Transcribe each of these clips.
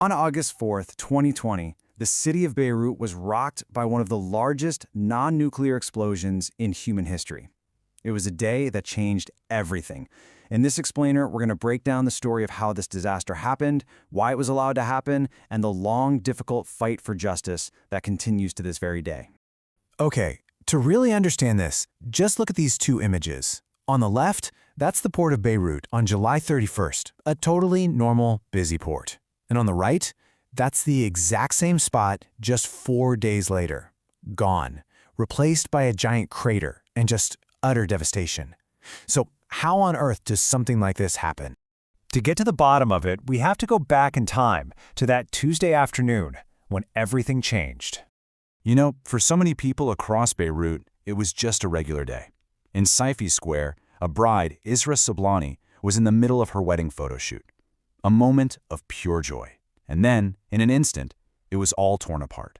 On August 4th, 2020, the city of Beirut was rocked by one of the largest non-nuclear explosions in human history. It was a day that changed everything. In this explainer, we're going to break down the story of how this disaster happened, why it was allowed to happen, and the long, difficult fight for justice that continues to this very day. Okay, to really understand this, just look at these two images. On the left, that's the port of Beirut on July 31st, a totally normal, busy port. And on the right, that's the exact same spot just 4 days later. Gone, replaced by a giant crater and just utter devastation. So how on earth does something like this happen? To get to the bottom of it, we have to go back in time to that Tuesday afternoon when everything changed. You know, for so many people across Beirut, it was just a regular day. In Saifi Square, a bride, Isra Sablani, was in the middle of her wedding photo shoot. A moment of pure joy. And then, in an instant, it was all torn apart.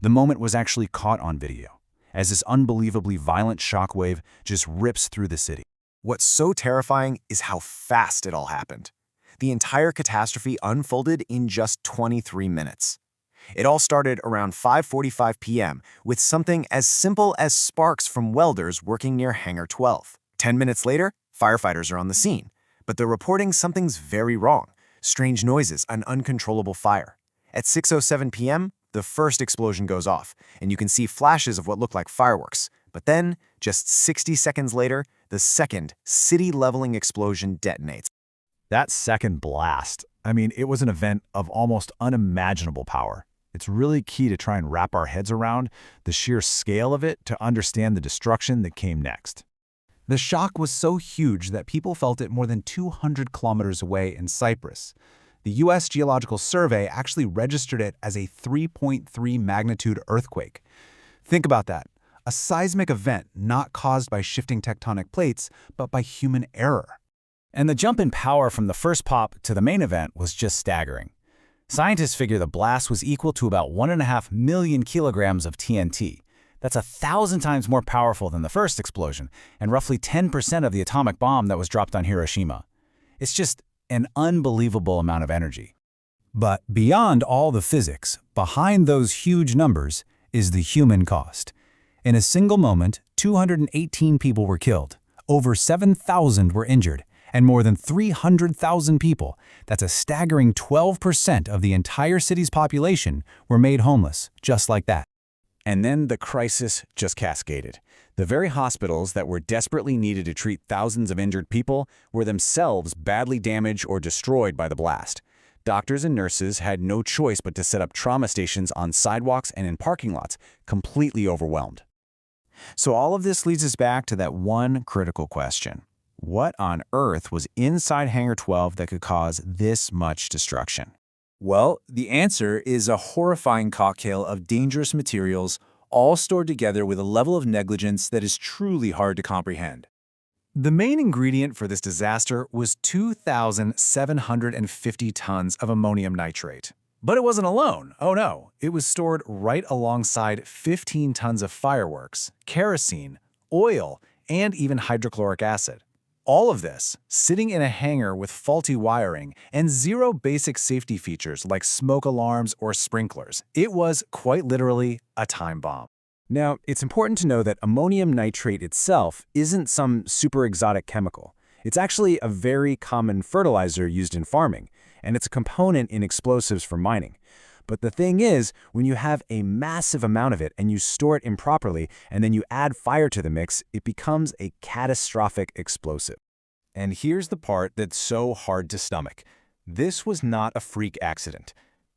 The moment was actually caught on video, as this unbelievably violent shockwave just rips through the city. What's so terrifying is how fast it all happened. The entire catastrophe unfolded in just 23 minutes. It all started around 5:45 p.m. with something as simple as sparks from welders working near Hangar 12. 10 minutes later, firefighters are on the scene, but they're reporting something's very wrong. Strange noises, an uncontrollable fire. At 6:07 p.m., the first explosion goes off, and you can see flashes of what look like fireworks. But then, just 60 seconds later, the second city-leveling explosion detonates. That second blast, it was an event of almost unimaginable power. It's really key to try and wrap our heads around the sheer scale of it to understand the destruction that came next. The shock was so huge that people felt it more than 200 kilometers away in Cyprus. The U.S. Geological Survey actually registered it as a 3.3 magnitude earthquake. Think about that. A seismic event not caused by shifting tectonic plates, but by human error. And the jump in power from the first pop to the main event was just staggering. Scientists figure the blast was equal to about 1.5 million kilograms of TNT. That's 1,000 times more powerful than the first explosion, and roughly 10% of the atomic bomb that was dropped on Hiroshima. It's just an unbelievable amount of energy. But beyond all the physics, behind those huge numbers is the human cost. In a single moment, 218 people were killed, over 7,000 were injured, and more than 300,000 people, that's a staggering 12% of the entire city's population, were made homeless, just like that. And then the crisis just cascaded. The very hospitals that were desperately needed to treat thousands of injured people were themselves badly damaged or destroyed by the blast. Doctors and nurses had no choice but to set up trauma stations on sidewalks and in parking lots, completely overwhelmed. So all of this leads us back to that one critical question. What on earth was inside Hangar 12 that could cause this much destruction? Well, the answer is a horrifying cocktail of dangerous materials, all stored together with a level of negligence that is truly hard to comprehend. The main ingredient for this disaster was 2,750 tons of ammonium nitrate. But it wasn't alone. Oh no, it was stored right alongside 15 tons of fireworks, kerosene, oil, and even hydrochloric acid. All of this sitting in a hangar with faulty wiring and zero basic safety features like smoke alarms or sprinklers. It was quite literally a time bomb. Now, it's important to know that ammonium nitrate itself isn't some super exotic chemical. It's actually a very common fertilizer used in farming, and it's a component in explosives for mining. But the thing is, when you have a massive amount of it and you store it improperly, and then you add fire to the mix, it becomes a catastrophic explosive. And here's the part that's so hard to stomach. This was not a freak accident.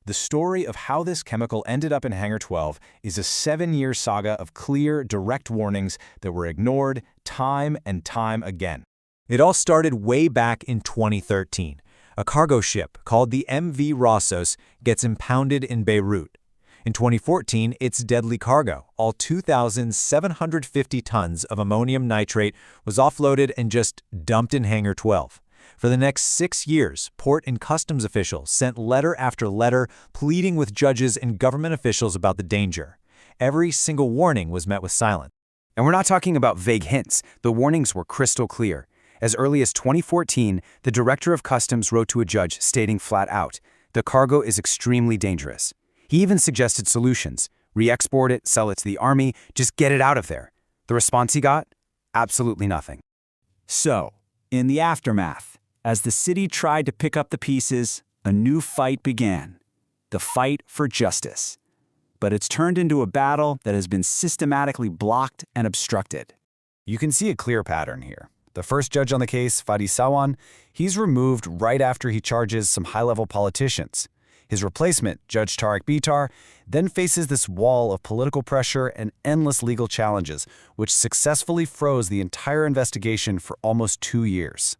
The story of how this chemical ended up in Hangar 12 is a 7-year saga of clear, direct warnings that were ignored time and time again. It all started way back in 2013. A cargo ship called the MV Rossos gets impounded in Beirut. In 2014, its deadly cargo, all 2,750 tons of ammonium nitrate, was offloaded and just dumped in Hangar 12. For the next 6 years, port and customs officials sent letter after letter pleading with judges and government officials about the danger. Every single warning was met with silence. And we're not talking about vague hints. The warnings were crystal clear. As early as 2014, the director of customs wrote to a judge stating flat out, The cargo is extremely dangerous. He even suggested solutions. Re-export it, sell it to the army, just get it out of there. The response he got? Absolutely nothing. So, in the aftermath, as the city tried to pick up the pieces, a new fight began. The fight for justice. But it's turned into a battle that has been systematically blocked and obstructed. You can see a clear pattern here. The first judge on the case, Fadi Sawan, he's removed right after he charges some high-level politicians. His replacement, Judge Tariq Bitar, then faces this wall of political pressure and endless legal challenges, which successfully froze the entire investigation for almost 2 years.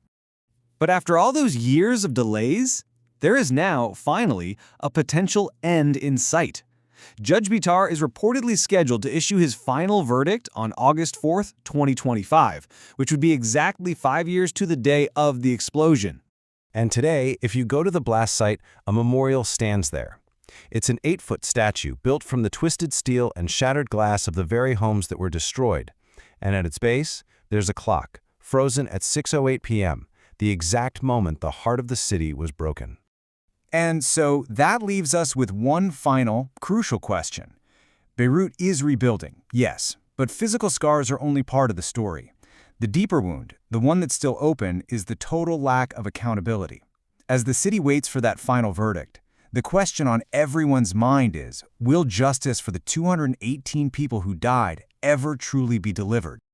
But after all those years of delays, there is now, finally, a potential end in sight. Judge Bitar is reportedly scheduled to issue his final verdict on August 4, 2025, which would be exactly 5 years to the day of the explosion. And today, if you go to the blast site, a memorial stands there. It's an 8-foot statue built from the twisted steel and shattered glass of the very homes that were destroyed. And at its base, there's a clock, frozen at 6:08 p.m., the exact moment the heart of the city was broken. And so that leaves us with one final, crucial question. Beirut is rebuilding, yes, but physical scars are only part of the story. The deeper wound, the one that's still open, is the total lack of accountability. As the city waits for that final verdict, the question on everyone's mind is, will justice for the 218 people who died ever truly be delivered?